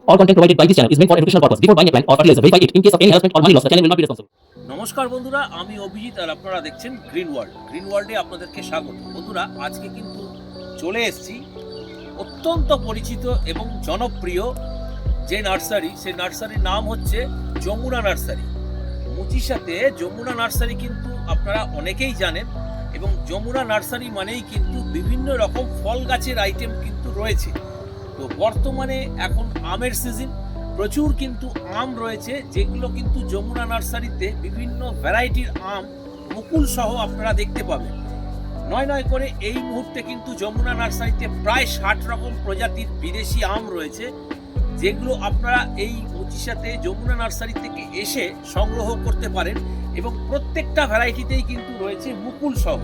All content provided by this channel is meant for educational purpose. Before buying a plant or fertilizer, verify it. In case of any harassment or money loss, the channel will not be responsible. নমস্কার বন্ধুরা, আমি অভিজিৎ আর আপনারা দেখছেন green world. Green ওয়ার্ল্ডে আপনাদেরকে স্বাগত। বন্ধুরা, আজকে কিন্তু চলে এসেছি অত্যন্ত পরিচিত এবং জনপ্রিয় যে নার্সারি, সেই নার্সারির নাম হচ্ছে যমুনা নার্সারি। মুচিসাতে যমুনা নার্সারি কিন্তু আপনারা অনেকেই জানেন, এবং যমুনা নার্সারি মানেই কিন্তু বিভিন্ন রকম ফল গাছের আইটেম কিন্তু রয়েছে। তো বর্তমানে এখন আমের সিজন, প্রচুর কিন্তু আম রয়েছে, যেগুলো কিন্তু যমুনা নার্সারিতে বিভিন্ন ভ্যারাইটির আম মুকুল সহ আপনারা দেখতে পাবেন। নয় করে এই মুহূর্তে কিন্তু যমুনা নার্সারিতে প্রায় 60 রকম প্রজাতির বিদেশি আম রয়েছে, যেগুলো আপনারা এই মুচিসাতে যমুনা নার্সারি থেকে এসে সংগ্রহ করতে পারেন, এবং প্রত্যেকটা ভ্যারাইটিতেই কিন্তু রয়েছে মুকুল সহ।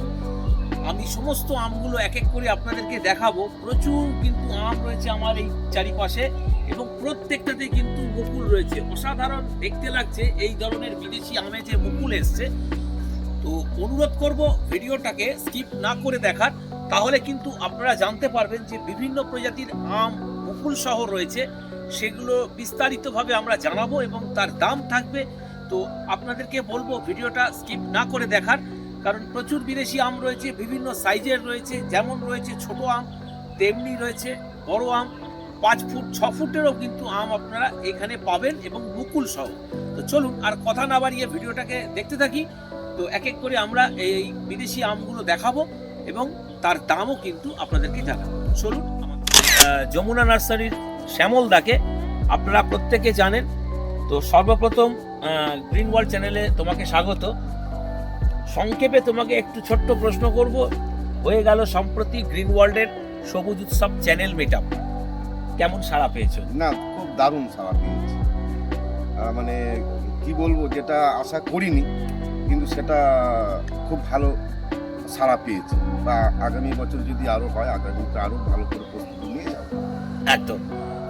আমি সমস্ত আমগুলো এক এক করে আপনাদেরকে দেখাবো। প্রচুর কিন্তু আম রয়েছে আমার এই চারিপাশে, এবং প্রত্যেকটাতেই কিন্তু মুকুল রয়েছে। অসাধারণ দেখতে লাগছে এই ধরনের বিদেশি আমে যে মুকুল এসছে। তো অনুরোধ করব ভিডিওটাকে স্কিপ না করে দেখার, তাহলে কিন্তু আপনারা জানতে পারবেন যে বিভিন্ন প্রজাতির আম মুকুল সহ রয়েছে, সেগুলো বিস্তারিতভাবে আমরা জানাবো এবং তার দাম থাকবে। তো আপনাদেরকে বলবো ভিডিওটা স্কিপ না করে দেখার, কারণ প্রচুর বিদেশি আম রয়েছে, বিভিন্ন সাইজের রয়েছে। যেমন রয়েছে ছোট আম, তেমনি রয়েছে বড় আম। 5 ফুট 6 ফুটেরও কিন্তু আম আপনারা এখানে পাবেন, এবং মুকুল সহ। তো চলুন আর কথা না বাড়িয়ে ভিডিওটাকে দেখতে থাকি। তো এক এক করে আমরা এই বিদেশি আমগুলো দেখাবো এবং তার দামও কিন্তু আপনাদেরকে জানাবো। চলুন। যমুনা নার্সারির শ্যামল দাকে আপনারা প্রত্যেকে জানেন। তো সর্বপ্রথম গ্রিন ওয়ার্ল্ড চ্যানেলে তোমাকে স্বাগত। সংক্ষেপে তোমাকে একটু ছোট্ট প্রশ্ন করব। হয়ে গেল সম্প্রতি গ্রিন ওয়ার্ল্ডের সবুজ উৎসব চ্যানেল মিটআপ, কেমন সাড়া পেয়েছো? না, খুব দারুণ সাড়া পেয়েছি। মানে কি বলবো, যেটা আশা করিনি, কিন্তু সেটা খুব ভালো সাড়া পেয়েছে। বা আগামী বছর যদি আরো হয়, আগামীতে আরো ভালো করে প্রস্তুতি নিয়ে যাবো। একদম।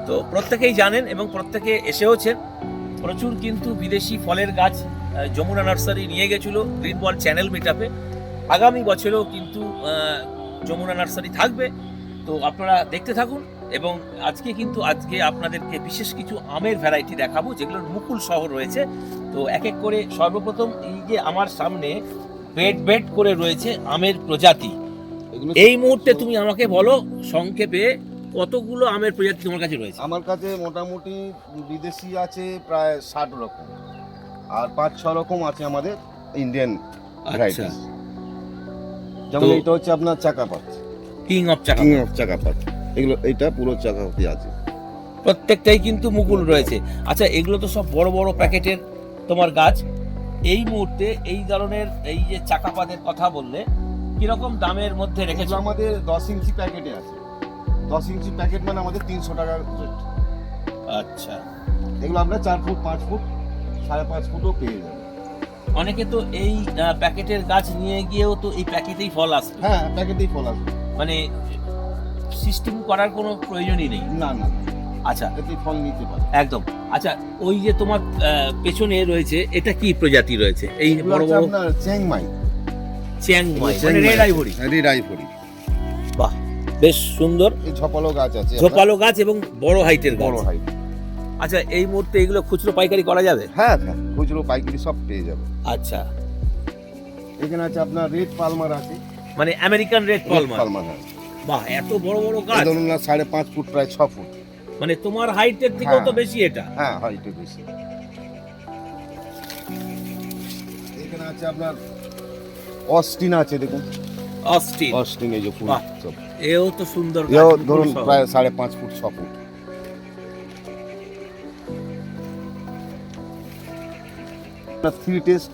তো প্রত্যেকেই জানেন এবং প্রত্যেকে এসেওছেন। প্রচুর কিন্তু বিদেশি ফলের গাছ যমুনা নার্সারি নিয়ে গেছিল গ্রিন ওয়ার্ল্ড চ্যানেল মিটআপে। আগামী বছরেও কিন্তু যমুনা নার্সারি থাকবে। তো আপনারা দেখতে থাকুন, এবং আজকে আপনাদেরকে বিশেষ কিছু আমের ভ্যারাইটি দেখাবো, যেগুলোর মুকুল সহ রয়েছে। তো এক এক করে সর্বপ্রথম এই যে আমার সামনে বেড করে রয়েছে আমের প্রজাতি। এই মুহূর্তে তুমি আমাকে বলো সংক্ষেপে কতগুলো আমের প্রজাতি তোমার কাছে রয়েছে? আমার কাছে মোটামুটি বিদেশি আছে প্রায় 60 রকম, আর 5-6 রকম আছে আমাদের ইন্ডিয়ান ভ্যারাইটি। যেমন এটা হচ্ছে আপনার চাকাপাত, কিং অফ চাকাপাত। এগুলো এইটা পুরো চাকাপাতি আছে, প্রত্যেকটাই কিন্তু মুকুল রয়েছে। আচ্ছা, এগুলো তো সব বড় বড় প্যাকেটের তোমার গাছ। এই মুহূর্তে এই ধরনের এই যে চাকাপাতের কথা বললে, কিরকম দামের মধ্যে রেখেছো? আমাদের 10 ইঞ্চি প্যাকেটে আছে। 10 ইঞ্চি প্যাকেট মানে আমাদের 300 টাকা রেট। আচ্ছা, এগুলো আমরা 4 ফুট 5 ফুট 5.5 ফুটও পেয়ে যাবে। অনেকে তো এই প্যাকেটের গাছ নিয়ে গিয়েও তো এই প্যাকেটেই ফল আসবে। হ্যাঁ, প্যাকেটেই ফল আসবে, মানে সিস্টেম করার কোনো প্রয়োজনই নেই। না না। আচ্ছা, এতেই ফল নিতে পারে একদম। আচ্ছা, ওই যে তোমার পেছনে রয়েছে, এটা কি প্রজাতি রয়েছে? এই বড় বড় আপনার চ্যাংমাই, মানে রেড আইভরি। রেড আইভরি, বাহ, বেশ সুন্দর। এই ঝোপালো গাছ আছে, ঝোপালো গাছ এবং বড় হাইটের গাছ। বড় হাইট। আচ্ছা, এই মুহূর্তে এগুলো খুচরো পাইকারি করা যাবে? হ্যাঁ হ্যাঁ, খুচরো পাইকারি সব পেয়ে যাবে। আচ্ছা, এখানে আছে আপনার রেড পালমার আছে, মানে আমেরিকান রেড পালমার। হ্যাঁ। বাহ, এত বড় বড় গাছ। ধরুন না 5.5 ফুট প্রায় 6 ফুট। মানে তোমার হাইটের থেকেও তো বেশি এটা। হ্যাঁ, হাইটে বেশি। এখানে আছে আপনার অস্টিন আছে, দেখুন অস্টিন এই যে ফুল সব। এও তো সুন্দর গাছ। এও ধরুন প্রায় 5.5 ফুট 6 ফুট। থ্রি টেস্ট,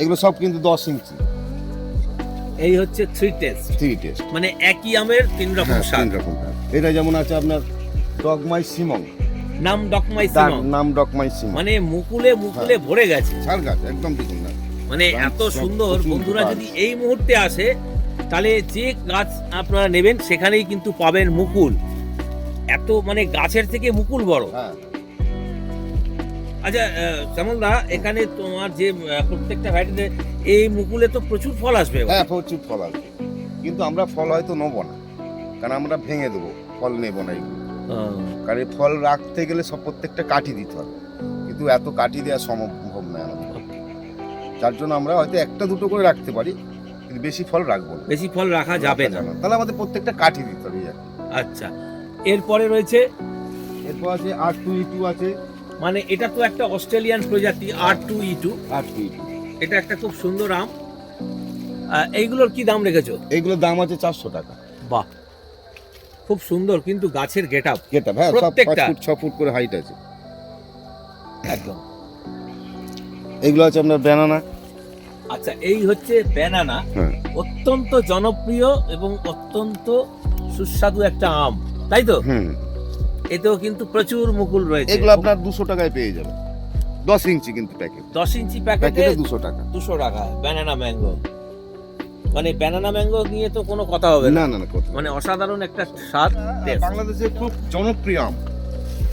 এগুলো সব কিন্তু 10 ইঞ্চি। এই হচ্ছে থ্রি টেস্ট, মানে একই আমের 3 রকম স্বাদ। এটা যেমন আছে আপনার ডগমাই সিমং, নাম ডকমাই সিমং, মানে মুকুলে ভরে গেছে। সার গাছ একদম, দেখুন না, মানে এত সুন্দর। বন্ধুরা যদি এই মুহূর্তে আসে, তাহলে যে গাছ আপনারা নেবেন সেখানেই কিন্তু পাবেন মুকুল। এত মানে গাছের থেকে মুকুল বড়। আচ্ছা শ্যামলদা, এখানে তোমার যে প্রত্যেকটা ভ্যারাইটিতে এই মুকুলে তো প্রচুর ফল আসবে। হ্যাঁ, প্রচুর ফল আসবে, কিন্তু আমরা ফল হয়তো নেবো না, কারণ আমরা ভেঙে দেবো। ফল নেব না এগুলো, কারণ এই ফল রাখতে গেলে সব প্রত্যেকটা কাঠি দিতে হবে, কিন্তু এত কাঠি দেওয়া সম্ভব নয় আমাদের। যার জন্য আমরা হয়তো একটা দুটো করে রাখতে পারি, কিন্তু বেশি ফল রাখবো না, বেশি ফল রাখা যাবে না। তাহলে আমাদের প্রত্যেকটা কাঠি দিতে হবে। আচ্ছা, এরপরে রয়েছে এরপর আছে R2E2 আছে, মানে এটা তো একটা অস্ট্রেলিয়ান প্রজাতি R2E2, R2E2 এটা একটা খুব সুন্দর আম। এইগুলোর কি দাম রেখেছো? এইগুলোর দাম আছে 400 টাকা। বাহ, খুব সুন্দর কিন্তু গাছের গেট আপ যেটা হ্যাঁ সব 5 প্রত্যেকটা। ফুট 6 ফুট করে হাইট আছে। একদম। এগুলো আছে আপনার ব্যানানা। আচ্ছা, এই হচ্ছে ব্যানানা, হ্যাঁ অত্যন্ত জনপ্রিয় এবং অত্যন্ত সুস্বাদু একটা আম, তাই তো? হুম, এতেও কিন্তু প্রচুর মুকুল রয়েছে। এগুলো আপনার 200 টাকায় পেয়ে যাবেন, 10 ইঞ্চি কিন্তু প্যাকেট, 10 ইঞ্চি প্যাকেটে প্যাকেটে 200 টাকা। 200 টাকা ব্যানানা ম্যাঙ্গো। মানে ব্যানানা ম্যাঙ্গো নিয়ে তো কোনো কথা হবে না, না কথা মানে অসাধারণ একটা স্বাদ। taste। বাংলাদেশের খুব জনপ্রিয় আম,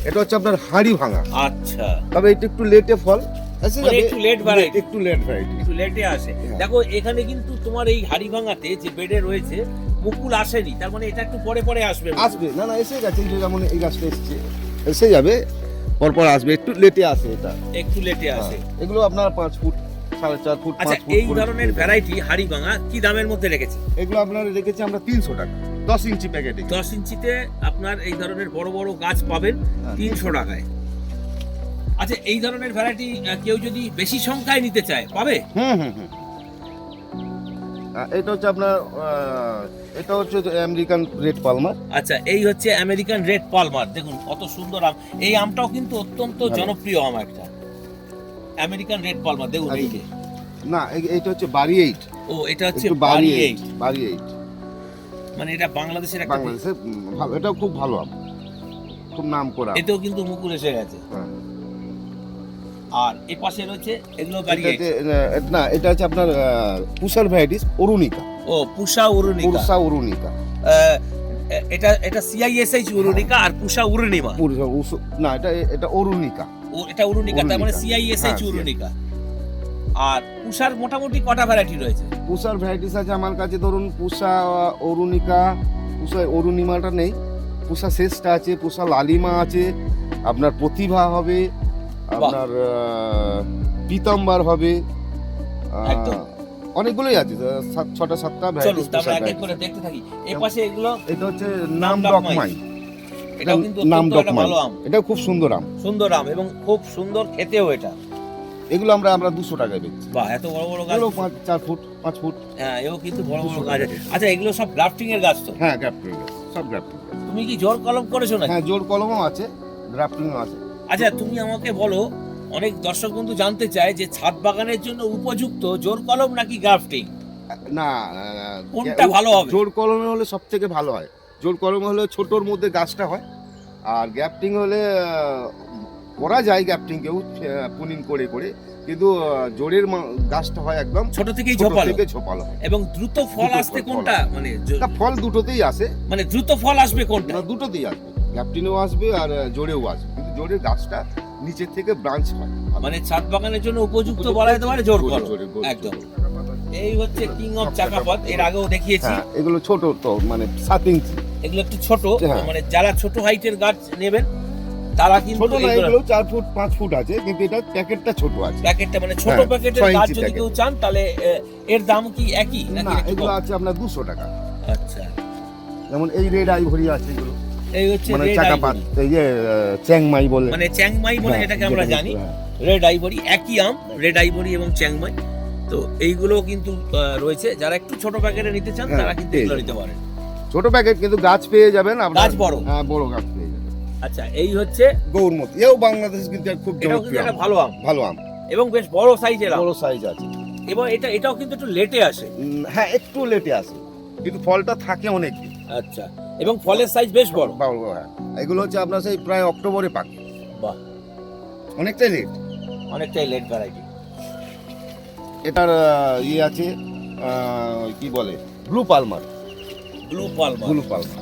এটা হচ্ছে আপনার হাড়ি ভাঙা। আচ্ছা, তবে এটা একটু লেটে ফল আসে, মানে একটু late variety। একটু লেট ভ্যারাইটি। একটু লেটে আসে। হ্যাঁ। দেখো এখানে কিন্তু তোমার এই হাড়ি ভাঙাতে যে বেডে রয়েছে মুকুল আসেনি, তার মানে এটা একটু পরে পরে আসবে। আসবে না এসে গেছে, এই যে যেমন এই গাছটা এসছে এসে যাবে, পরপর আসবে, একটু লেটে আসে এটা। একটু লেটে আসে। এগুলো আপনার 5 ফুট 4.5 ফুট আচ্ছা, 5 ফুট এই করে ধরনের পেয়ে যাবেন। ভ্যারাইটি হাড়ি ভাঙা কি দামের মধ্যে রেখেছে? এগুলো আপনার রেখেছি আমরা 300 টাকা, 10 ইঞ্চি প্যাকেটে। 10 ইঞ্চিতে আপনার এই ধরনের বড় বড় গাছ পাবেন 300 টাকায়। আচ্ছা, এই ধরনের ভ্যারাইটি কেউ যদি বেশি সংখ্যায় নিতে চায় পাবে? হুম এটা হচ্ছে আপনার এটা হচ্ছে আমেরিকান রেড পালমার। আচ্ছা, এই হচ্ছে আমেরিকান রেড পালমার। দেখুন কত সুন্দর আম। এই আমটাও কিন্তু অত্যন্ত ভালো। জনপ্রিয় আম একটা, আমেরিকান রেড পালমার। দেখুন এই যে, না এইটা হচ্ছে বাড়ি 8। ও এটা হচ্ছে একটু বাড়ি বাড়ি 8, 8, বাড়ি 8 মানে এটা বাংলাদেশের একটা। বাংলাদেশে ভালো, এটাও খুব ভালো আম, খুব নাম করা আম। এতেও কিন্তু মুকুল এসে গেছে। হ্যাঁ। আর এই পাশে রয়েছে এগুলো বাড়ি 8। এটাতে, না এটা হচ্ছে আপনার পুষার ভ্যারাইটিস অরুণিকা। ও পুষা উরুনিকা। পুরসা অরুণিকা। এটা এটা CISH উরুনিকা আর পুষা উরুনিমা। না এটা অরুণিকা। ও এটা উরুনিকা, তার মানে উরুনিকা। CISH হ্যাঁ, উরুনিকা। আর পুষার মোটামুটি কটা ভ্যারাইটি রয়েছে? পুষার ভ্যারাইটিস আছে আমার কাছে, ধরুন পুষা অরুণিকা, পুষা অরুণিমাটা নেই, পুষা শেষটা আছে, পুষা লালিমা আছে, আপনার প্রতিভা হবে, আপনার পীতাম্বার হবে, একদম। অনেকগুলোই আছে, 6টা 7টা চলুন ভ্যারাইটিস। আমরা এক এক করে দেখতে থাকি। এই পাশে এগুলো, এটা হচ্ছে নাম নাম ডকমাই। এটাও কিন্তু নাম অত্যন্ত একটা ডকমাই, ভালো আম, এটা খুব সুন্দর আম। সুন্দর আম এবং খুব সুন্দর খেতেও এটা। এগুলো আমরা 200 টাকায় বেচছি। বাহ, এত বড় বড় গাছ। এগুলো 4 ফুট 5 ফুট। হ্যাঁ, এও কিন্তু বড় বড় 200 গাছ। টাকা। আচ্ছা, এগুলো সব গ্রাফটিং এর গাছ তো? হ্যাঁ গ্রাফটিং গাছ, সব গ্রাফটিং গাছ। তুমি কি জোর কলম করেছো নাকি? হ্যাঁ জোর কলমও আছে, গ্রাফটিংও আছে। আচ্ছা, তুমি আমাকে বলো, অনেক দর্শক বন্ধু জানতে চায় যে ছাদ বাগানের জন্য উপযুক্ত জোর কলম নাকি গ্রাফটিং, না কোনটা ভালো হবে? জোর কলমে হলে সব থেকে ভালো হয়। জোর কলমে হলে ছোটোর মধ্যে গাছটা হয়, আর গ্যাপটিং হলে করা যায় গ্যাপটিংকেও পুনিং করে করে, কিন্তু জোরের গাছটা হয় একদম ছোট থেকেই ছোট ঝোপালো থেকে ঝোপালো হয়। এবং দ্রুত ফল দ্রুত আসতে ফল কোনটা, আসে। মানে তা ফল দুটোতেই আসে, মানে দ্রুত ফল আসবে কোনটা? না দুটোতেই আসবে, গ্যাপটিংও আসবে আর জোরেও আসবে, কিন্তু জোরের গাছটা নিচের থেকে ব্রাঞ্চ হয়। মানে ছাদ বাগানের জন্য উপযুক্ত বলা যেতে পারে জোর কলম। একদম। এই হচ্ছে কিং অফ চাকাপাত, এর আগেও দেখিয়েছি। হ্যাঁ এগুলো ছোট তো, মানে 7 ইঞ্চি। এগুলো একটু ছোট, হ্যাঁ। মানে যারা ছোট হাইটের গাছ নেবেন তারা কিন্তু ছোট না, এগুলো 4 ফুট 5 ফুট আছে, কিন্তু এটা প্যাকেটটা ছোট আছে। প্যাকেটটা মানে ছোট হ্যাঁ, প্যাকেটের 6 গাছ ইঞ্চি যদি প্যাকেট। কেউ চান তাহলে এর দাম কি একই নাকি না একটু এগুলো কম? আছে আপনার 200 টাকা। আচ্ছা, যেমন এই রেড আইভরি আছে, এগুলো এই হচ্ছে মানে রেড চাকাপাত, আইভরি, এই যে চ্যাংমাই বলে, মানে চ্যাংমাই বলে হ্যাঁ, এটাকে আমরা যেটা জানি। হ্যাঁ। রেড আইভরি একই আম, রেড আইভরি এবং চ্যাংমাই। তো এইগুলো কিন্তু রয়েছে, যারা একটু ছোট প্যাকেটে নিতে চান হ্যাঁ, তারা কিন্তু পেয়ে এগুলো যাবেন। নিতে পারেন। ছোট প্যাকেট কিন্তু গাছ পেয়ে যাবেন আপনার। গাছ বড়? হ্যাঁ বড় গাছ পেয়ে যাবেন। আচ্ছা, এই হচ্ছে গৌরমতি, এও বাংলাদেশ কিন্তু খুব এটাও কিন্তু জনপ্রিয় একটা আম। ভালো আম ভালো আম, এবং বেশ বড় সাইজের আম, বড় সাইজ আছে। এবং এটাও কিন্তু একটু লেটে আসে। হ্যাঁ একটু লেটে আসে, কিন্তু ফলটা থাকে অনেক দিন। আচ্ছা, এবং ফলের সাইজ বেশ বড়। বড়, হ্যাঁ। এগুলো হচ্ছে আপনার সেই প্রায় অক্টোবরে পাকে, বাহ, অনেকটাই লেট। অনেকটাই লেট ভ্যারাইটি। এটার ইয়ে আছে, কি বলে, blue Palmer. Blue Palmer, blue Palmer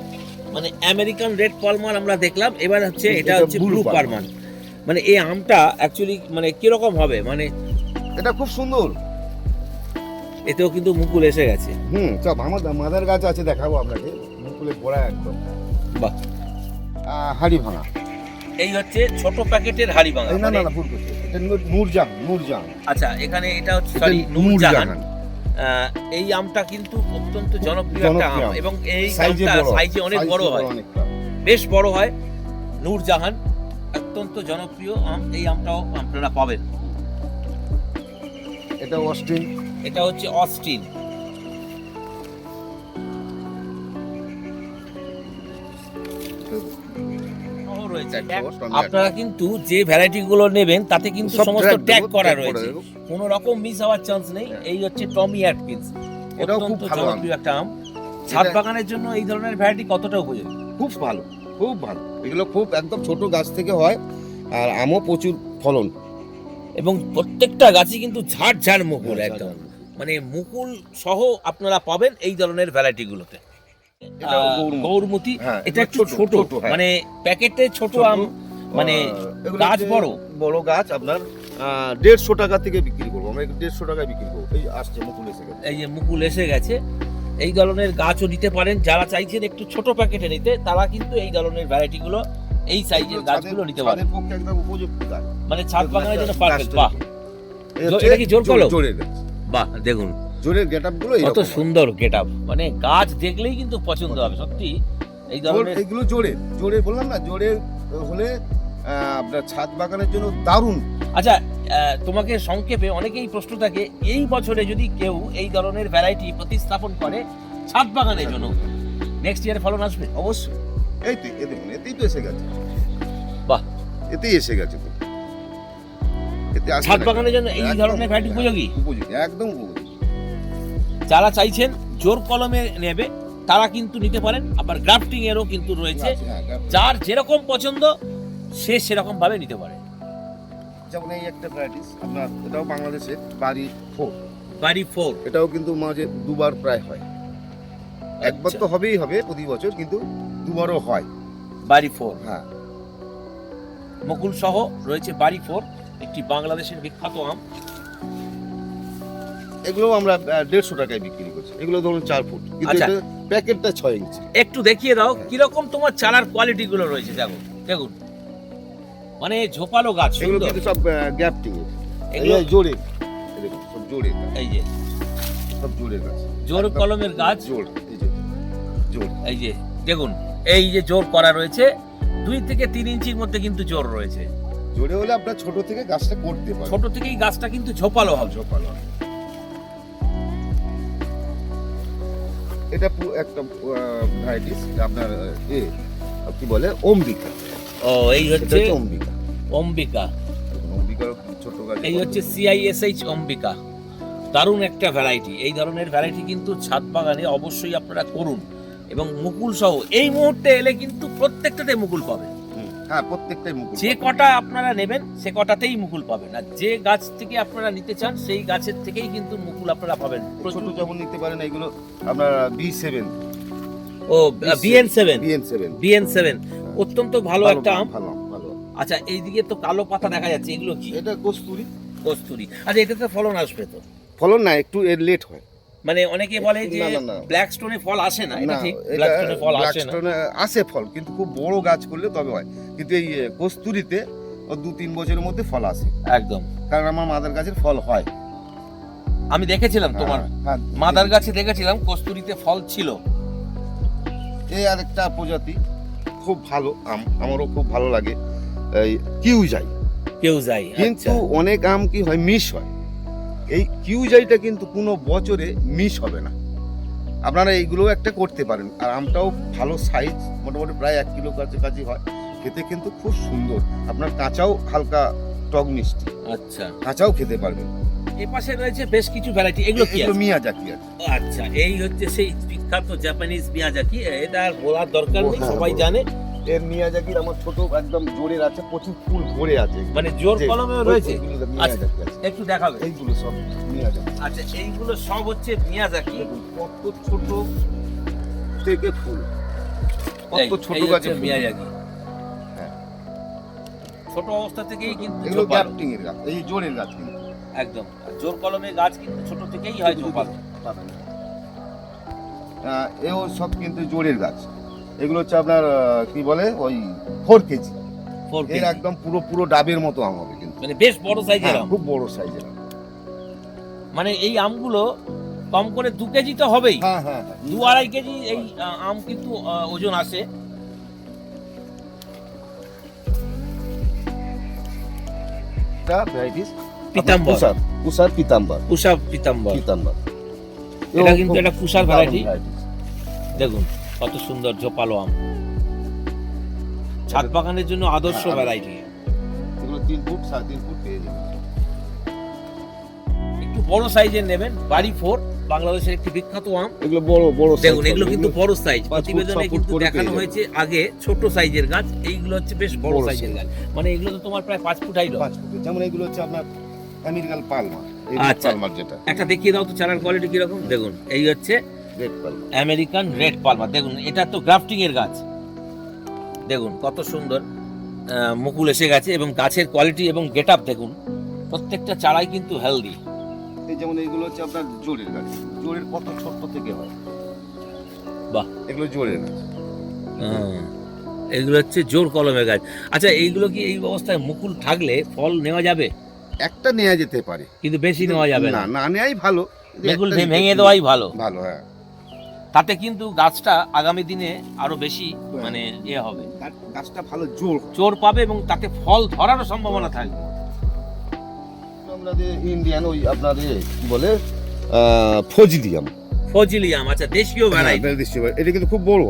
মানে আমেরিকান রেড পালমার আমরা দেখলাম, এবার হচ্ছে এটা এটা হচ্ছে blue ব্লু palmer। পালমার। মানে এই আমটা অ্যাকচুয়ালি মানে কিরকম হবে, মানে এটা খুব সুন্দর। এতেও কিন্তু মুকুল এসে গেছে। সব আমার মাদার গাছ আছে, দেখাবো আপনাকে, মুকুলে ভরা একদম। বাহ, হাড়ি ভাঙা। এই হচ্ছে ছোট প্যাকেটের হাড়ি ভাঙা। না না না, ভুল করছি, এটা নূরজাহান। আচ্ছা, এখানে এটা হচ্ছে এটা সরি নূরজাহান। নূরজাহান। এই আমটা কিন্তু অত্যন্ত জনপ্রিয় একটা আম জনপ্রিয় আম। এবং এই সাইজে আমটা বড়, সাইজে অনেক বড় হয়, অনেকটা। বেশ বড় হয়। নূরজাহান অত্যন্ত জনপ্রিয় আম, এই আমটাও আপনারা পাবেন। এটা অস্টিন। এটা হচ্ছে অস্টিন। সহ রয়েছে। আপনারা কিন্তু যে ভ্যারাইটি গুলো নেবেন তাতে কিন্তু সব সমস্ত tag ট্যাগ দেবো, করা tag করে রয়েছে, দেবো। কোনো রকম মিস হওয়ার চান্স নেই। এই হচ্ছে টমি অ্যাটকিন্স, এটাও খুব অত্যন্ত ভালো আম। জনপ্রিয় একটা আম। ছাদ বাগানের জন্য এই ধরনের ভ্যারাইটি কতটা উপযোগী? খুব ভালো, খুব ভালো। এগুলো খুব একদম ছোট গাছ থেকে হয়, আর আমও প্রচুর ফলন। এবং প্রত্যেকটা গাছই কিন্তু ঝাড় ঝাড় মুকুল, একদম মানে মুকুল সহ আপনারা পাবেন এই ধরনের ভ্যারাইটি গুলোতে। এটাও গৌরমতি। গৌরমতি, হ্যাঁ, এটা একটু ছোট, হ্যাঁ। মানে প্যাকেটে ছোট আম, মানে এগুলো গাছ হচ্ছে বড়। বড় গাছ আপনার 150 টাকা থেকে বিক্রি করবো আমরা, 150 টাকায় বিক্রি করবো। এই আসছে মুকুল এসে গেছে। এই যে মুকুল এসে গেছে, এই ধরনের গাছও নিতে পারেন। যারা চাইছেন একটু ছোট প্যাকেটে নিতে, তারা কিন্তু এই ধরনের ভ্যারাইটি গুলো, এই সাইজের গাছগুলো নিতে পারেন। ছাদের পক্ষে একদম উপযুক্ত গাছ। মানে ছাদ বাগানের জন্য গাছটা- পারফেক্ট। গাছটা বাহ, এই হচ্ছে এটা কি জোর কলম? জোরের গাছ। বাহ, দেখুন জোরের গেটআপ গুলো কত এরকম। সুন্দর গেটআপ, মানে গাছ দেখলেই কিন্তু পছন্দ হবে সত্যি এই ধরনের। এগুলো জোরের বললাম না, জোরের হলে আপনার ছাদ বাগানের জন্য দারুণ। আচ্ছা, তোমাকে সংক্ষেপে অনেকেই প্রশ্ন থাকে, এই বছরে যদি কেউ এই ধরনের ভ্যারাইটি প্রতিস্থাপন করে ছাদ বাগানের জন্য, নেক্সট ইয়ার ফলন আসবে? অবশ্যই। এই তো এ দেখুন, এতেই তো এসে গেছে। বাহ, এতেই এসে গেছে তো। এতে আসবে ছাদ না। বাগানের জন্য এই একদম, ধরনের ভ্যারাইটি উপযোগী। উপযোগী, একদম উপযোগী। যারা চাইছেন জোর কলমে নেবে তারা কিন্তু নিতে পারেন, আবার গ্রাফটিং এরও কিন্তু রয়েছে। হ্যাঁ, যার যেরকম পছন্দ সে সেরকম ভাবে নিতে পারে। যেমন এই একটা ভ্যারাইটিস আপনার, এটাও বাংলাদেশের বাড়ি 4। বাড়ি 4, এটাও কিন্তু মাঝে দুবার প্রায় হয়। একবার আচ্ছা। তো হবেই হবে প্রতি বছর, কিন্তু দুবারও হয়। বাড়ি 4 হ্যাঁ, মুকুল সহ রয়েছে বাড়ি 4, একটি বাংলাদেশের বিখ্যাত আম। এগুলো আমরা 150 টাকায় বিক্রি করছি। এগুলো ধরুন 4 ফুট, কিন্তু আচ্ছা। এটা প্যাকেটটা 6 ইঞ্চি। একটু দেখিয়ে দাও কিরকম তোমার চারার কোয়ালিটি গুলো রয়েছে। দেখুন দেখুন, মানে ঝোপালো গাছ, এগুলো সুন্দর। কিন্তু সব গ্যাপটিং এর। এগুলো এই জোরে, এই দেখুন সব জোরে, এই যে সব জোরের গাছ। জোর কলমের গাছ, জোর, এই যে জোর। এই যে দেখুন, এই যে জোর করা রয়েছে 2 থেকে 3 ইঞ্চির মধ্যে কিন্তু জোর রয়েছে। জোরে হলে আপনার ছোট থেকে গাছটা করতে পারেন। ছোট থেকেই গাছটা কিন্তু ঝোপালো হবে। ঝোপালো। এটা একটা ভ্যারাইটিস আপনার কি বলে অম্বিকা। ও, এই এটা হচ্ছে হচ্ছে অম্বিকা। অম্বিকা। অম্বিকার ছোট গাছ। এই হচ্ছে CISH অম্বিকা, দারুণ একটা ভ্যারাইটি। এই ধরনের ভ্যারাইটি কিন্তু ছাদ বাগানে অবশ্যই আপনারা করুন, এবং মুকুল সহ এই মুহূর্তে এলে কিন্তু প্রত্যেকটাতে মুকুল পাবেন। হ্যাঁ, প্রত্যেকটাই মুকুল। যে কটা আপনারা নেবেন সে কটাতেই মুকুল পাবেন, আর যে গাছ থেকে আপনারা নিতে চান সেই গাছের থেকেই কিন্তু মুকুল আপনারা পাবেন। ছোট যেমন নিতে পারেন, এগুলো আপনার B7। ও, BN7, BN7 BN7 অত্যন্ত ভালো একটা আম। ভালো ভালো। আচ্ছা, এইদিকে তো কালো পাতা দেখা যাচ্ছে, এগুলো কি? এটা কস্তুরি। কস্তুরি। আচ্ছা, এটাতে ফলন আসবে তো? ফলন না, একটু এর লেট হয়। মানে অনেকে বলে যে না, না, না। ব্ল্যাক স্টোনে ফল আসে না, এটা না, ঠিক, এটা ব্ল্যাক স্টোনে ফল আসে না। ব্ল্যাকস্টোনে আসে ফল, কিন্তু খুব বড় গাছ করলে তবে হয়। কিন্তু এই কস্তুরিতে ও 2-3 বছরের মধ্যে ফল আসে, একদম। কারণ আমার মাদার গাছের ফল হয়। আমি দেখেছিলাম তোমার হ্যাঁ, মাদার গাছে, দেখেছিলাম কস্তুরিতে ফল ছিল। এই আরেকটা প্রজাতি খুব ভালো আম, আমারও খুব ভালো লাগে, এই কিউজাই। কেউ যাই, কিন্তু অনেক আম কি হয়, মিস হয়। এই কিউজাইটা কিন্তু কোনো বছরে মিস হবে না। আপনারা এইগুলো একটা করতে পারেন। আর আমটাও ভালো সাইজ, মোটামুটি প্রায় 1 কিলো কাছাকাছি হয়। খেতে কিন্তু খুব সুন্দর। আপনার কাঁচাও হালকা টক মিষ্টি, আচ্ছা। কাঁচাও খেতে পারবেন। এ পাশে রয়েছে বেশ কিছু ভ্যারাইটি, এগুলো কি এগুলো আছে? মিয়াজাকি আছে। আচ্ছা, এই হচ্ছে সেই বিখ্যাত জাপানিজ মিয়াজাকি। এটা আর বলার দরকার নেই, হ্যাঁ, সবাই বলো। জানে। এর মিয়াজাকির আমার ছোট একদম জোরের আছে, প্রচুর ফুল ভরে আছে, মানে জোর যে- কলমেও রয়েছে। ওইগুলো মিয়াজাকি আছে। একটু দেখাবে? এইগুলো সব মিয়াজাকি। আচ্ছা, এইগুলো সব হচ্ছে মিয়াজাকি। দেখুন, কত ছোট থেকে ফুল, এই- কত ছোট এই গাছে হচ্ছে ফুল। মিয়াজাকি। হ্যাঁ। ছোট অবস্থা থেকেই কিন্তু এগুলো ঝোপালো। গ্যাপটিং এর গাছ, এই জোরের গাছ কিন্তু একদম। আর জোর কলমের গাছ কিন্তু ছোট থেকেই হয় ঝোপালো। পাবেন। এও সব কিন্তু জোরের গাছ। এগুলো হচ্ছে আপনার কি বলে ওই 4 কেজি। 4 এর একদম পুরো ডাবের মতো আম হবে কিন্তু, মানে বেশ বড় সাইজের আম। খুব বড় সাইজের আম। মানে এই আমগুলো কম করে 2 কেজি তো হবেই। হ্যাঁ হ্যাঁ হ্যাঁ 2-2.5 কেজি এই আম কিন্তু ওজন আসে। এটা ভ্যারাইটিস পিতাম্বর, কুষার পিতাম্বর। পুষা পিতাম্বর। এটা কিন্তু একটা কুষার ভ্যারাইটি। দেখুন কত সুন্দর ঝোপালো আম, ছাদ বাগানের জন্য আদর্শ ভ্যারাইটি। এগুলো 3 ফুট 3.5 ফুট পেয়ে যাবেন। একটু বড় সাইজের নেবেন। বাড়ি 4 বাংলাদেশের একটি বিখ্যাত আম। এগুলো বড় দেখুন এগুলো কিন্তু বড় সাইজ। 5 ফুট, প্রতিবেদনে 6 ফুট কিন্তু করে দেখানো পেয়ে হয়েছে আগে ছোট সাইজের গাছ, এইগুলো হচ্ছে বেশ বড় বড় সাইজের গাছ। মানে এগুলো তো তোমার প্রায় 5 ফুট হাইট। 5 ফুট। যেমন এগুলো হচ্ছে আপনার আমেরিকান পালমা। এই আচ্ছা। পালমার যেটা একটা দেখিয়ে দাও তো চারার কোয়ালিটি কিরকম। দেখুন এই হচ্ছে red Palma. American red Palma. দেখুন এটা তো গ্রাফটিং এর গাছ। দেখুন কত সুন্দর মুকুল এসে গেছে এবং গাছের কোয়ালিটি এবং গেটআপ দেখুন, প্রত্যেকটা চারাই কিন্তু হেলদি। এই যেমন এইগুলো হচ্ছে আপনার জোরের গাছ। জোরের কত ছোট থেকে হয়। বাহ। এগুলো জোরের গাছ। এগুলো হচ্ছে জোর কলমের গাছ। আচ্ছা এইগুলো কি এই অবস্থায় মুকুল থাকলে ফল নেওয়া যাবে? একটা নেওয়া যেতে পারে, কিন্তু বেশি নেওয়া যাবে না। না নেওয়াই ভালো। মুকুল একটা নিতে ভেঙে দেওয়াই ভালো। ভালো, হ্যাঁ। তাতে কিন্তু গাছটা আগামী দিনে আরো বেশি মানে হবে, গাছটা ভালো জোর। জোর পাবে এবং তাতে ফল ধরারও সম্ভাবনা থাকবে। আমরা যে ইন্ডিয়ান ওই আপনাদের কি বলে ফজলিয়াম। ফজলিয়াম, আচ্ছা দেশীয় ভ্যারাইটি। এটা কিন্তু খুব বড়।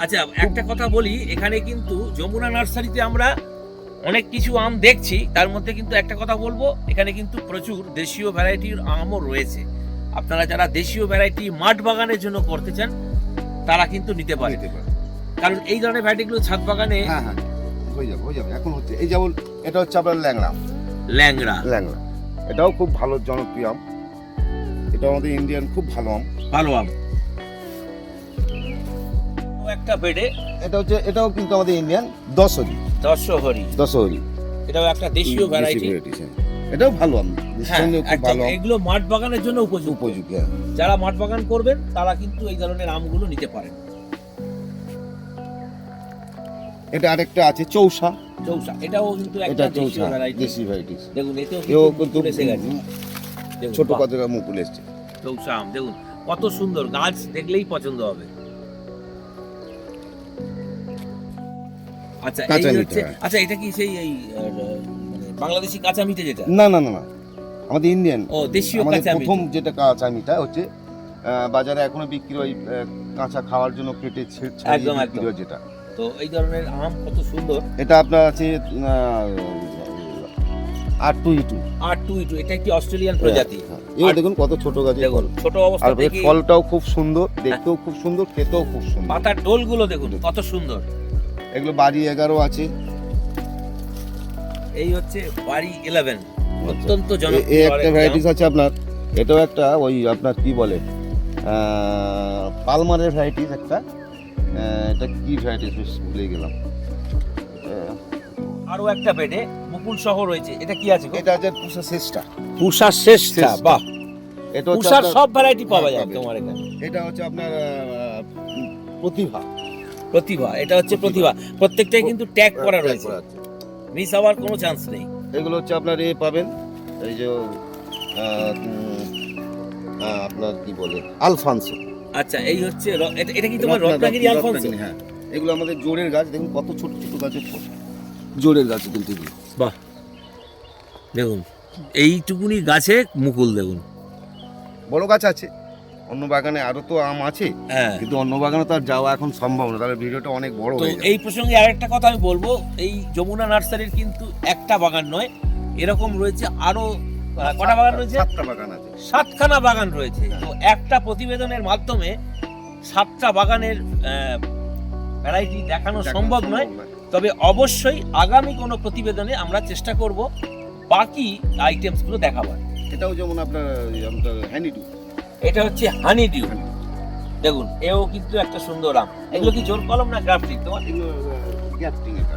আচ্ছা একটা কথা বলি, এখানে কিন্তু যমুনা নার্সারিতে আমরা অনেক কিছু আম দেখছি, তার মধ্যে কিন্তু একটা কথা বলবো, এখানে কিন্তু প্রচুর দেশীয় ভ্যারাইটির আমও রয়েছে। আপনারা যারা দেশীয় ভ্যারাইটি মাঠ বাগানের জন্য করতে চান তারা কিন্তু নিতে পারে, কারণ এই ধরনের ভ্যারাইটিগুলো ছাদ বাগানে হ্যাঁ হ্যাঁ হয়ে যাবে। এখন হচ্ছে এই যেমন এটা হচ্ছে আপনার ল্যাংড়া। এটাও খুব ভালো জনপ্রিয় আম। এটা আমাদের ইন্ডিয়ান খুব ভালো আম। একটা বেডে এটাও কিন্তু আমাদের ইন্ডিয়ান দশহরি। এটাও একটা দেশীয় ভ্যারাইটি। এটাও ভালো আম, নিঃসন্দেহে খুব ভালো আম। এগুলো মাঠ বাগানের জন্য উপযোগী। হ্যাঁ। যারা মাঠ বাগান করবেন তারা কিন্তু এই ধরনের আমগুলো নিতে পারেন। এটা আরেকটা আছে চৌসা। এটাও কিন্তু একটা দেশীয় ভ্যারাইটি। দেখুন এতেও কিন্তু এসে গেছে। ছোট কতটা মুকুল এসেছে। চৌসা আম দেখুন কত সুন্দর, গাছ দেখলেই পছন্দ হবে। আচ্ছা এই হচ্ছে, আচ্ছা এটা কি সেই এই মানে বাংলাদেশি কাঁচা মিঠে যেটা? না আমাদের ইন্ডিয়ান। ও দেশীয় কাঁচা মিঠে। প্রথম যেটা কাঁচা মিঠা হচ্ছে বাজারে এখনো বিক্রি হয়, কাঁচা খাওয়ার জন্য কেটে একদম যেটা। তো এই ধরনের আম কত সুন্দর। এটা আপনার আছে R2E2। এটা একটি অস্ট্রেলিয়ান প্রজাতি। এই দেখুন কত ছোট গাছ। দেখুন ছোট অবস্থা থেকে ফলটাও খুব সুন্দর, দেখতেও খুব সুন্দর, খেতেও খুব সুন্দর। পাতার ডোলগুলো দেখুন কত সুন্দর। এগুলো বাড়ি 11 আছে। এই হচ্ছে বাড়ি 11, অত্যন্ত জনপ্রিয় একটা ভ্যারাইটিস আছে আপনার। এটাও একটা ওই আপনার কি বলে পালমারের ভ্যারাইটিস একটা। এটা কি ভ্যারাইটিস বেশ ভুলে গেলাম। আরো একটা বেডে মুকুল সহ রয়েছে। এটা কি আছে? এটা আছে পুষা শ্রেষ্ঠা। বাহ, এটা পুষার সব ভ্যারাইটি পাওয়া যায় তোমার এখানে। এটা হচ্ছে আপনার প্রতিভা। এটা হচ্ছে প্রতিভা। প্রত্যেকটাই কিন্তু ট্যাগ করা রয়েছে, মিস হওয়ার কোনো চান্স নেই। এগুলো হচ্ছে আপনার পাবেন এই যে আপনার কি বলে আলফানসো। আচ্ছা এই হচ্ছে এটা কি তোমার রত্নাগিরি আলফানসো? হ্যাঁ, এগুলো আমাদের জোরের গাছ। দেখুন কত ছোট ছোট গাছের জোরের গাছ কিন্তু। বাহ, দেখুন এইটুকুনি গাছে মুকুল দেখুন। বড় গাছ আছে, অন্য বাগানে আরো তো আম আছে, কিন্তু অন্য বাগানে তো আর যাওয়া এখন সম্ভব না, তাহলে ভিডিওটা অনেক বড় হয়ে যাবে। এই প্রসঙ্গে আরেকটা কথা আমি বলবো, এই যমুনা নার্সারির কিন্তু একটা বাগান নয়, এরকম রয়েছে আরো কটা বাগান রয়েছে? 7টা বাগান আছে। 7খানা বাগান রয়েছে। তো একটা প্রতিবেদনের মাধ্যমে 7টা বাগানের ভ্যারাইটি দেখানো সম্ভব নয়, তবে অবশ্যই আগামী কোনো প্রতিবেদনে আমরা চেষ্টা করব বাকি আইটেমসগুলো দেখাবার। এটাও যেমন আপনার হানিডিউ। এটা হচ্ছে হানিডিউ। দেখুন এও কিন্তু একটা সুন্দর আম। এগুলো কি জোর কলম না গ্রাফটিং তোমার?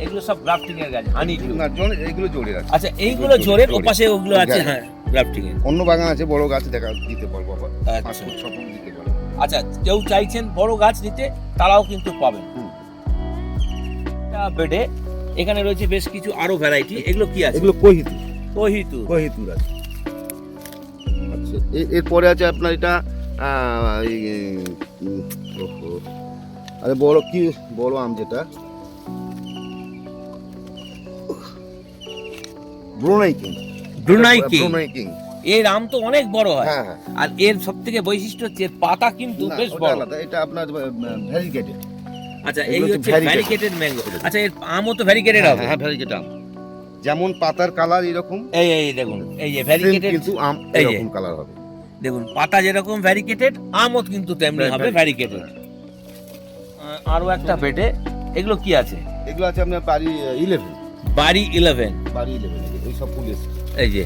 এগুলো সব গ্রাফটিং এর গাছ। হানিডিউ না, এগুলো জোরের আছে। আচ্ছা এইগুলো জোরের, ওপাশে ওগুলো আছে হ্যাঁ গ্রাফটিং এর। অন্য বাগান আছে বড় গাছ দিতে পারবো আবার। আচ্ছা কেউ চাইছেন বড় গাছ নিতে তারাও কিন্তু পাবেন। একটা বেডে এখানে রয়েছে বেশ কিছু আরো ভ্যারাইটি, এগুলো কি আছে? এগুলো কোহিতুর কোহিতুর। কোহিতুর আছে। আচ্ছা এরপরে আছে আপনার এটা ওহো, আরে বড় কি বড় আম যেটা Brunei king. Brunei king. Brunei king. এর আম তো অনেক বড় হয়, হ্যাঁ হ্যাঁ। আর এর সবথেকে বৈশিষ্ট্য হচ্ছে এর পাতা কিন্তু না, বেশ ওটা বড়। আলাদা, এটা আপনার ভ্যারিগেটেড। আচ্ছা, এই এগুলো তো হচ্ছে variegated। Variegated mango. আচ্ছা, এর আমও তো ভ্যারিগেটেড হবে। হ্যাঁ ভ্যারিগেটেড আম, যেমন পাতার কালার এরকম এই দেখুন, এই যে ভ্যারিগেটেড, কিন্তু আম এই যে। এরকম কালার হবে। দেখুন পাতা যেরকম ভ্যারিগেটেড, আমও কিন্তু তেমনি হবে ভ্যারিগেটেড। আরো একটা বেডে এগুলো কি আছে? এগুলো আছে আপনার বাড়ি 11। বাড়ি 11। বাড়ি 11 এই সব ফুল এসছে। এই যে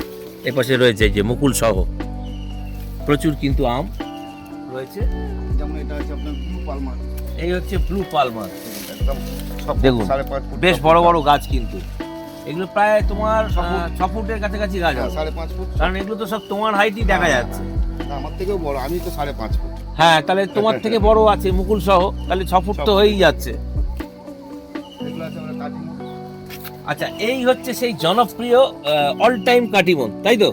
এই পাশে রয়েছে এই যে মুকুল সহ প্রচুর কিন্তু আম রয়েছে। যেমন এটা আছে আপনার ব্লু পালমার। এই হচ্ছে ব্লু পালমার, একদম সব দেখুন, 5.5 ফুট। বেশ বড় বড় গাছ কিন্তু। এগুলো প্রায় তোমার 6 ফুটের কাছাকাছি গাছ হবে, 5.5 ফুট। কারণ এগুলো তো সব তোমার হাইটই দেখা যাচ্ছে। না, আমার থেকেও বড়, আমি তো 5.5 ফুট। হ্যাঁ, তাহলে তোমার থেকে বড় আছে মুকুল সহ, তাহলে 6 ফুট তো হয়েই যাচ্ছে। এগুলো আছে আমরা কাটিং। আচ্ছা, এই হচ্ছে সেই জনপ্রিয় অল টাইম কাটিমন, তাই তো?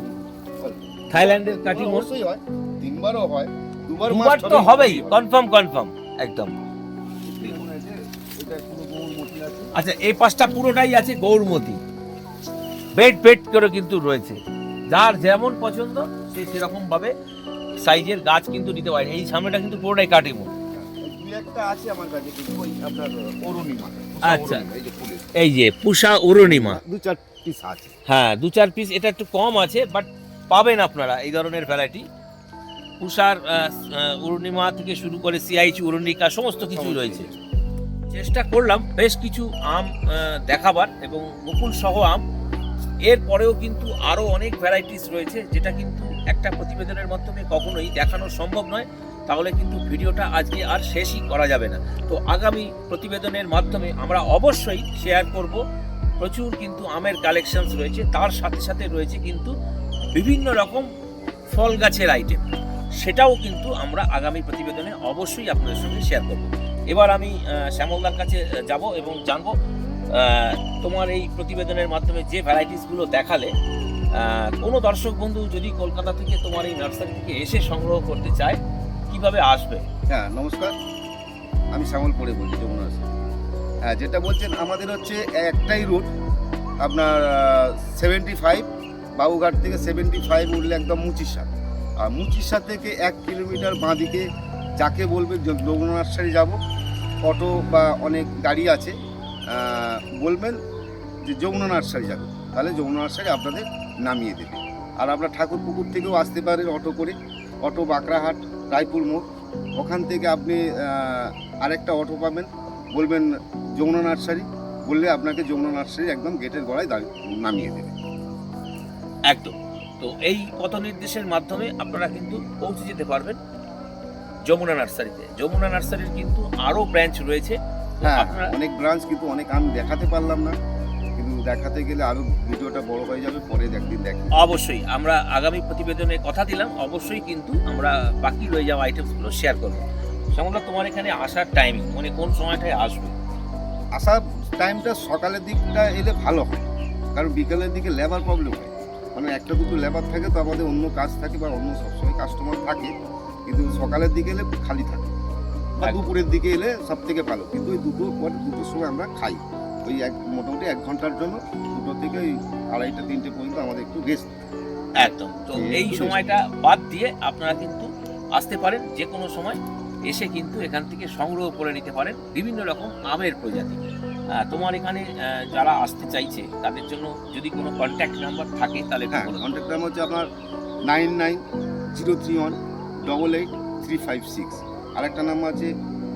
থাইল্যান্ডের কাটিমন অবশ্যই হয়, 3 বারও হয়, 2 বার দুবার তো হবেই, কনফার্ম একদম। এটা পুরো গৌরমতি আছে। আচ্ছা, এই পাশটা পুরোটাই আছে গৌরমতি, বেড করে কিন্তু রয়েছে। যার যেমন পছন্দ সে সেরকম ভাবে সাইজের গাছ কিন্তু নিতে পারে। এই সামনেটা কিন্তু পুরোটাই কাটিমন। দুই একটা আছে আমার কাছে, কিন্তু ওই আপনার অরুণিমা। আচ্ছা। এই যে ফুলের এই যে পুষা অরুণিমা, 2-4 পিস আছে। হ্যাঁ 2-4 পিস, এটা একটু কম আছে, বাট পাবেন আপনারা এই ধরনের ভ্যারাইটি। পুষার অরুণিমা থেকে শুরু করে সিআইচি অরুণিকা সমস্ত কিছু রয়েছে। চেষ্টা করলাম বেশ কিছু আম দেখাবার, এবং মুকুল সহ আম। এরপরেও কিন্তু আরও অনেক ভ্যারাইটিস রয়েছে, যেটা কিন্তু একটা প্রতিবেদনের মাধ্যমে কখনোই দেখানো সম্ভব নয়, তাহলে কিন্তু ভিডিওটা আজকে আর শেষই করা যাবে না। তো আগামী প্রতিবেদনের মাধ্যমে আমরা অবশ্যই শেয়ার করব। প্রচুর কিন্তু আমের কালেকশনস রয়েছে, তার সাথে সাথে রয়েছে কিন্তু বিভিন্ন রকম ফল গাছের আইটেম, সেটাও কিন্তু আমরা আগামী প্রতিবেদনে অবশ্যই আপনাদের সঙ্গে শেয়ার করব। এবার আমি শ্যামলদার কাছে যাব এবং জানবো তোমার এই প্রতিবেদনের মাধ্যমে যে ভ্যারাইটিসগুলো দেখালে, কোনো দর্শক বন্ধু যদি কলকাতা থেকে তোমার এই নার্সারি থেকে এসে সংগ্রহ করতে চায়, কিভাবে আসবে? হ্যাঁ নমস্কার, আমি শ্যামল পড়ে বলছি যমুনা আছে। হ্যাঁ, যেটা বলছেন আমাদের হচ্ছে একটাই রুট আপনার 75 বাবুঘাট থেকে 75 উঠলে একদম মুচিরসা। আর মুচিরসা থেকে 1 কিলোমিটার বাঁদিকে যাকে বলবে যমুনা নার্সারি যাব, অটো বা অনেক গাড়ি আছে, বলবেন যে যমুনা নার্সারি যাবে, তাহলে যমুনা নার্সারি আপনাদের নামিয়ে দেবে। আর আপনার ঠাকুরপুকুর থেকেও আসতে পারেন অটো করে, অটো বাঁকড়াহাট রায়পুর মোড়, ওখান থেকে আপনি আরেকটা অটো পাবেন, বলবেন যমুনা নার্সারি, বললে আপনাকে যমুনা নার্সারি একদম গেটের গড়ায় নামিয়ে দেবে। একদম। তো এই পথ নির্দেশের মাধ্যমে আপনারা কিন্তু পৌঁছে যেতে পারবেন যমুনা নার্সারিতে। যমুনা নার্সারির কিন্তু আরও ব্রাঞ্চ রয়েছে। হ্যাঁ, আপনারা অনেক ব্রাঞ্চ, কিন্তু অনেক আমি দেখাতে পারলাম না, কিন্তু দেখাতে গেলে আরও ভিডিওটা বড় হয়ে যাবে, পরে একদিন দেখি। অবশ্যই আমরা আগামী প্রতিবেদনে কথা দিলাম, অবশ্যই কিন্তু আমরা বাকি রয়ে যাওয়া আইটেমসগুলো শেয়ার করবো। শ্যামলদা, তোমার এখানে আসার টাইমিং মানে কোন সময়টায় আসবে? আসার টাইমটা সকালের দিকটা এলে ভালো হয়, কারণ বিকেলের দিকে লেবার প্রবলেম হয়। মানে একটা দুটো লেবার থাকে, তো আমাদের অন্য কাজ থাকে বা অন্য সবসময় কাস্টমার থাকে, কিন্তু সকালের দিকে এলে খালি থাকে, বা একদম। দুপুরের দিকে এলে সব থেকে ভালো। কিন্তু ওই দুটোর সময় আমরা খাই, ওই মোটামুটি 1 ঘন্টার জন্য, 2টো থেকে ওই 2:30-3টে পর্যন্ত আমাদের একটু রেস্ট। একদম। তো এই সময়টা বাদ দিয়ে আপনারা কিন্তু আসতে পারেন যে কোনো সময়, এসে কিন্তু এখান থেকে সংগ্রহ করে নিতে পারেন বিভিন্ন রকম আমের প্রজাতি। তোমার এখানে যারা আসতে চাইছে তাদের জন্য যদি কোনো কন্ট্যাক্ট নাম্বার থাকে তাহলে একটু হ্যাঁ, বলুন। কন্ট্যাক্ট নাম্বার হচ্ছে আপনার 9903188356। আরেকটা নাম্বার আছে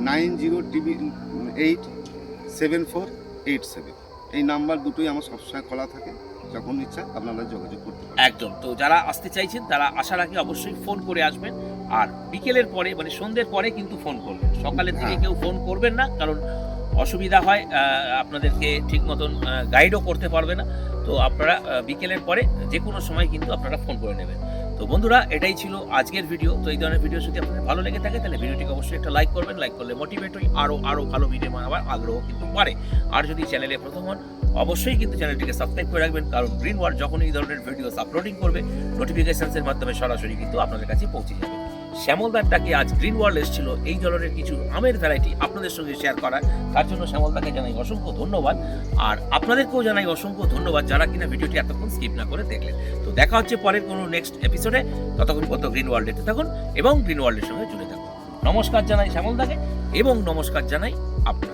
90887487। এই নাম্বার দুটোই আমার সবসময় খোলা থাকে, যখন ইচ্ছা আপনারা যোগাযোগ করতে পারেন। একদম। তো যারা আসতে চাইছেন তারা আসার আগে অবশ্যই ফোন করে আসবেন, আর বিকেলের পরে মানে সন্ধ্যের পরে কিন্তু ফোন করবেন। সকালের দিকে হ্যাঁ। কেউ ফোন করবেন না, কারণ অসুবিধা হয়, আপনাদেরকে ঠিক মতন গাইডও করতে পারবে না। তো আপনারা বিকেলের পরে যে কোনো সময় কিন্তু আপনারা ফোন করে নেবেন। তো বন্ধুরা, এটাই ছিল আজকের ভিডিও। তো এই ধরনের ভিডিও যদি আপনাদের ভালো লেগে থাকে তাহলে ভিডিওটিকে অবশ্যই একটা লাইক করবেন। লাইক করলে মোটিভেট হই, আরও ভালো ভিডিও বানাবার আগ্রহ কিন্তু বাড়ে। আর যদি চ্যানেলে প্রথম হন অবশ্যই কিন্তু চ্যানেলটিকে সাবস্ক্রাইব করে রাখবেন, কারণ গ্রিন ওয়ার্ল্ড যখন এই ধরনের ভিডিওস আপলোডিং করবে নোটিফিকেশনসের মাধ্যমে সরাসরি কিন্তু আপনাদের কাছে পৌঁছে যাবে। শ্যামলদারটাকে আজ গ্রিন ওয়ার্ল্ড এসেছিল এই ধরনের কিছু আমের ভ্যারাইটি আপনাদের সঙ্গে শেয়ার করার, তার জন্য শ্যামলদাকে জানাই অসংখ্য ধন্যবাদ। আর আপনাদেরকেও জানাই অসংখ্য ধন্যবাদ যারা কিনা ভিডিওটি এতক্ষণ স্কিপ না করে দেখলেন। তো দেখা হচ্ছে পরের কোনো নেক্সট এপিসোডে। ততক্ষণ পর্যন্ত গ্রিন ওয়ার্ল্ড দেখতে থাকুন এবং গ্রিন ওয়ার্ল্ডের সঙ্গে জুড়ে থাকুন। নমস্কার জানাই শ্যামলদাকে এবং নমস্কার জানাই আপনার।